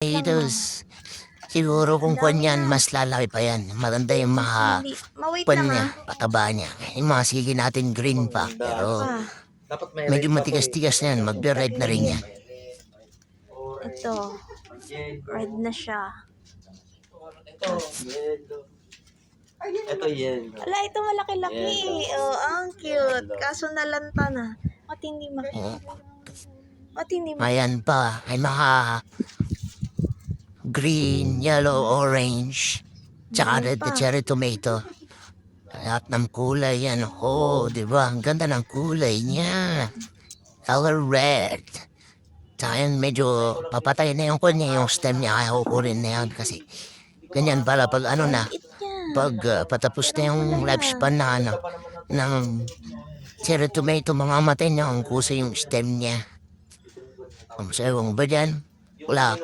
tomatoes. Siguro kung kwan yan, mas lalaki pa yan. Maganda yung mga Hindi. Ma-wait pan lang niya, ah. pataba niya. Yung mga sige natin green pa. Pero Pa. Dapat may medyo red pa to matigas-tigas na yan. Magbe-red na rin yan. Ito. Red na siya. Ito, yellow. Ito yellow. Ala, ito malaki-laki. Oh, ang cute. Kaso nalanta na. At hindi At hindi Ayan pa, ay mga green, yellow, orange, tsaka red na cherry tomato. Lahat ng kulay yan. Oh, di ba? Ang ganda ng kulay niya. Color red. Tsaka yan, medyo papatay na yung kanya, yung stem niya. Kaya kukunin na yan kasi ganyan pala pag ano na, pag patapos na yung lifespan na ano, ng cherry tomato, mamamatay na ang kusa yung stem niya. Kung sa'yo ba dyan? Wala.